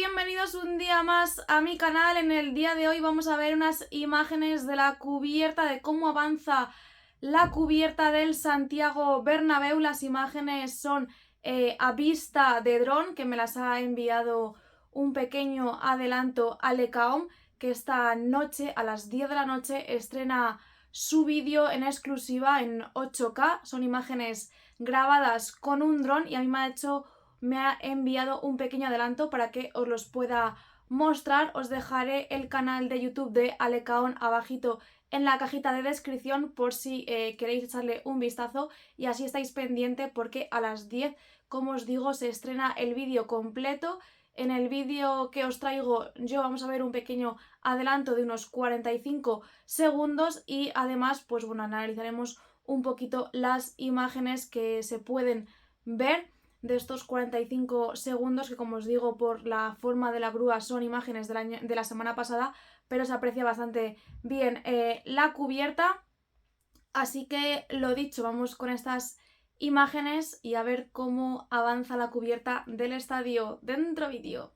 bienvenidos un día más a mi canal. En el día de hoy vamos a ver unas imágenes de la cubierta, de cómo avanza la cubierta del Santiago Bernabéu. Las imágenes son a vista de dron, que me las ha enviado un pequeño adelanto Alecaom, que esta noche a las 10 de la noche estrena su vídeo en exclusiva en 8K. Son imágenes grabadas con un dron y a mí me ha enviado un pequeño adelanto para que os los pueda mostrar. Os dejaré el canal de YouTube de Alecaom abajito en la cajita de descripción por si queréis echarle un vistazo y así estáis pendiente, porque a las 10, como os digo, se estrena el vídeo completo. En el vídeo que os traigo yo vamos a ver un pequeño adelanto de unos 45 segundos y además, pues bueno, analizaremos un poquito las imágenes que se pueden ver de estos 45 segundos, que como os digo, por la forma de la grúa son imágenes de la semana pasada, pero se aprecia bastante bien la cubierta. Así que lo dicho, vamos con estas imágenes y a ver cómo avanza la cubierta del estadio. Dentro vídeo.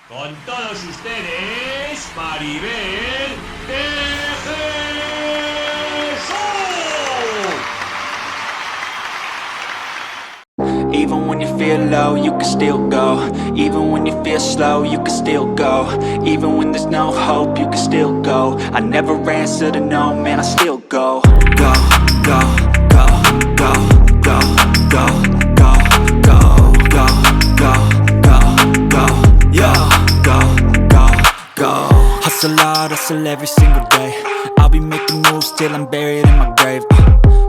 Con todos ustedes, Maribel de Even when you feel low, you can still go. Even when you feel slow, you can still go. Even when there's no hope, you can still go. I never answer to no, man, I still go. Go, go, go, go, go, go, go, go, go, go, go, go, yeah, go, go, go. Hustle hard, hustle every single day. I'll be making moves till I'm buried in my grave.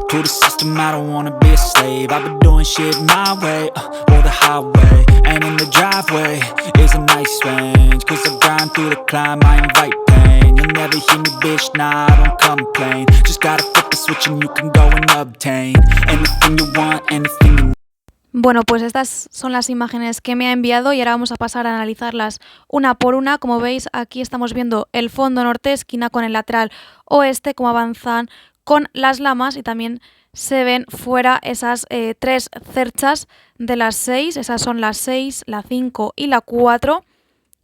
To the system, I don't wanna be a slave. I've been doing shit my way, or the highway. And in the driveway is a nice range. Cause I grind through the climb, I invite pain. You'll never hear me, bitch, nah, I don't complain. Just gotta flip the switch and you can go and obtain anything you want, anything you need. Bueno, pues estas son las imágenes que me ha enviado y ahora vamos a pasar a analizarlas una por una. Como veis, aquí estamos viendo el fondo norte, esquina con el lateral oeste, cómo avanzan con las lamas, y también se ven fuera esas tres cerchas de las 6, esas son las 6, la 5 y la 4,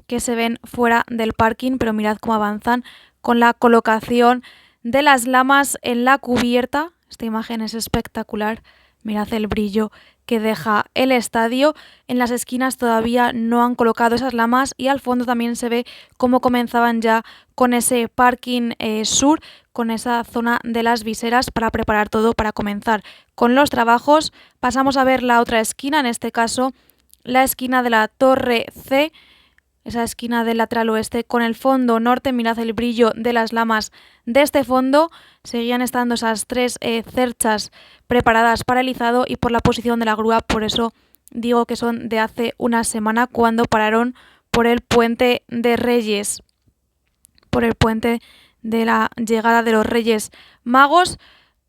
que se ven fuera del parking, pero mirad cómo avanzan con la colocación de las lamas en la cubierta. Esta imagen es espectacular, mirad el brillo que deja el estadio. En las esquinas todavía no han colocado esas lamas y al fondo también se ve cómo comenzaban ya con ese parking sur, con esa zona de las viseras para preparar todo para comenzar con los trabajos. Pasamos a ver la otra esquina, en este caso la esquina de la Torre C, esa esquina del lateral oeste con el fondo norte. Mirad el brillo de las lamas de este fondo. Seguían estando esas tres cerchas preparadas para el izado y por la posición de la grúa, por eso digo que son de hace una semana, cuando pararon por el puente de Reyes, por el puente de la llegada de los Reyes Magos.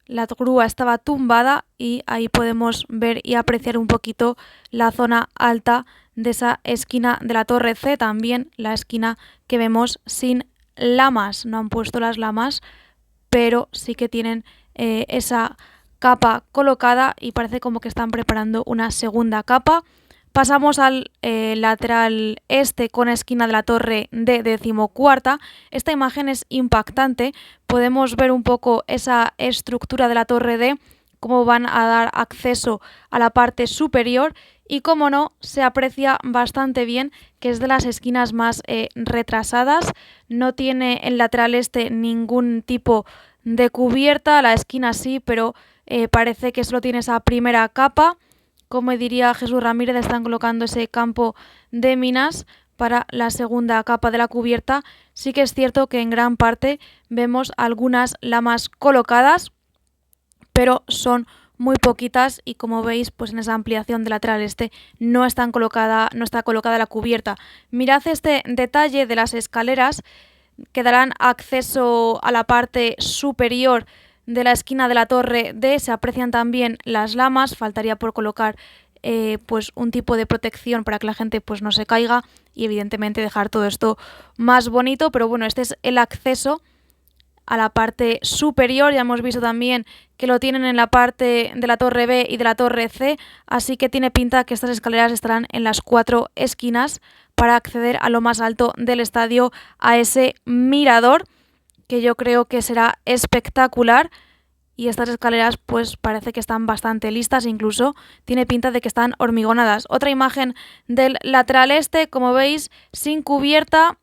La grúa estaba tumbada y ahí podemos ver y apreciar un poquito la zona alta de esa esquina de la Torre C, también la esquina que vemos sin lamas. No han puesto las lamas, pero sí que tienen esa capa colocada y parece como que están preparando una segunda capa. Pasamos al lateral este con esquina de la Torre D, 14ª. Esta imagen es impactante. Podemos ver un poco esa estructura de la Torre D, cómo van a dar acceso a la parte superior y, como no, se aprecia bastante bien que es de las esquinas más retrasadas. No tiene el lateral este ningún tipo de cubierta, la esquina sí, pero parece que solo tiene esa primera capa. Como diría Jesús Ramírez, están colocando ese campo de minas para la segunda capa de la cubierta. Sí que es cierto que en gran parte vemos algunas lamas colocadas, pero son muy poquitas y, como veis, pues en esa ampliación de lateral este no está colocada la cubierta. Mirad este detalle de las escaleras que darán acceso a la parte superior de la esquina de la Torre D. Se aprecian también las lamas, faltaría por colocar pues un tipo de protección para que la gente pues no se caiga y evidentemente dejar todo esto más bonito, pero bueno, este es el acceso a la parte superior. Ya hemos visto también que lo tienen en la parte de la Torre B y de la Torre C, así que tiene pinta que estas escaleras estarán en las 4 esquinas para acceder a lo más alto del estadio, a ese mirador, que yo creo que será espectacular. Y estas escaleras pues parece que están bastante listas, incluso tiene pinta de que están hormigonadas. Otra imagen del lateral este, como veis, sin cubierta.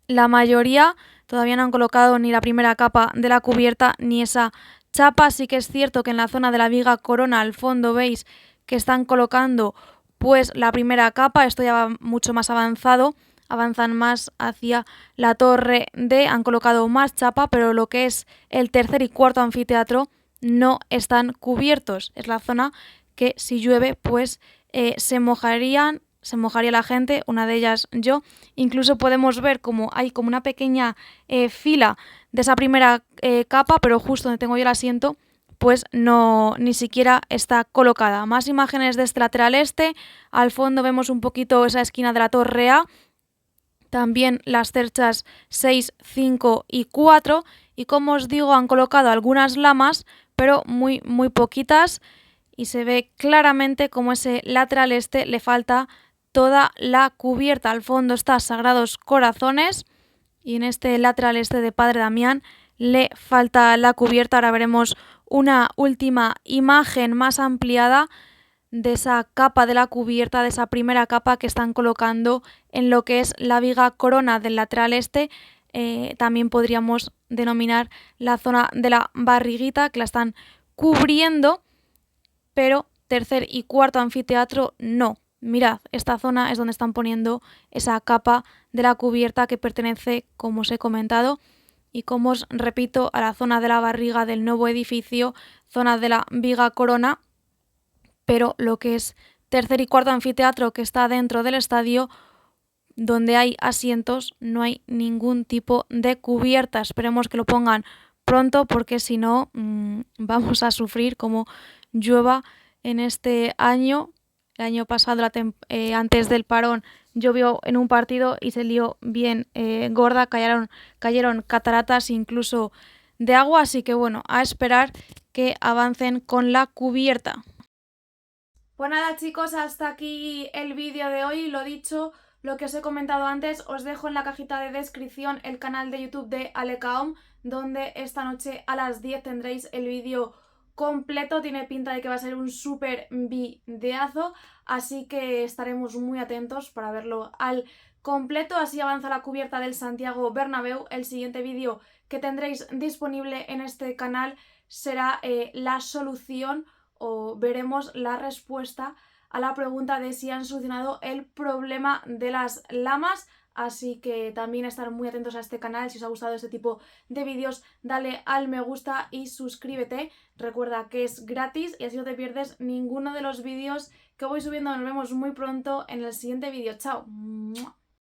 La mayoría todavía no han colocado ni la primera capa de la cubierta ni esa chapa. Sí que es cierto que en la zona de la viga corona al fondo veis que están colocando pues la primera capa. Esto ya va mucho más avanzado. Avanzan más hacia la torre D, han colocado más chapa, pero lo que es el tercer y cuarto anfiteatro no están cubiertos. Es la zona que si llueve pues se mojaría la gente, una de ellas yo. Incluso podemos ver como hay como una pequeña fila de esa primera capa, pero justo donde tengo yo el asiento pues no, ni siquiera está colocada. Más imágenes de este lateral este. Al fondo vemos un poquito esa esquina de la torre A. También las cerchas 6, 5 y 4. Y como os digo, han colocado algunas lamas, pero muy poquitas. Y se ve claramente como ese lateral este le falta toda la cubierta. Al fondo está Sagrados Corazones. Y en este lateral este de Padre Damián le falta la cubierta. Ahora veremos una última imagen más ampliada de esa capa de la cubierta, de esa primera capa que están colocando en lo que es la viga corona del lateral este. También podríamos denominar la zona de la barriguita, que la están cubriendo, pero tercer y cuarto anfiteatro no. Mirad, esta zona es donde están poniendo esa capa de la cubierta que pertenece, como os he comentado, y como os repito, a la zona de la barriga del nuevo edificio, zona de la viga corona. Pero lo que es tercer y cuarto anfiteatro, que está dentro del estadio, donde hay asientos, no hay ningún tipo de cubierta. Esperemos que lo pongan pronto, porque si no vamos a sufrir como llueva en este año. El año pasado, antes del parón, llovió en un partido y se lió bien gorda, cayeron cataratas incluso de agua, así que bueno, a esperar que avancen con la cubierta. Pues nada, chicos, hasta aquí el vídeo de hoy. Lo dicho, lo que os he comentado antes, os dejo en la cajita de descripción el canal de YouTube de Alecaom, donde esta noche a las 10 tendréis el vídeo completo. Tiene pinta de que va a ser un súper videazo, así que estaremos muy atentos para verlo al completo. Así avanza la cubierta del Santiago Bernabéu. El siguiente vídeo que tendréis disponible en este canal será la solución, o veremos la respuesta a la pregunta de si han solucionado el problema de las lamas. Así que también estar muy atentos a este canal. Si os ha gustado este tipo de vídeos, dale al me gusta y suscríbete. Recuerda que es gratis y así no te pierdes ninguno de los vídeos que voy subiendo. Nos vemos muy pronto en el siguiente vídeo. ¡Chao!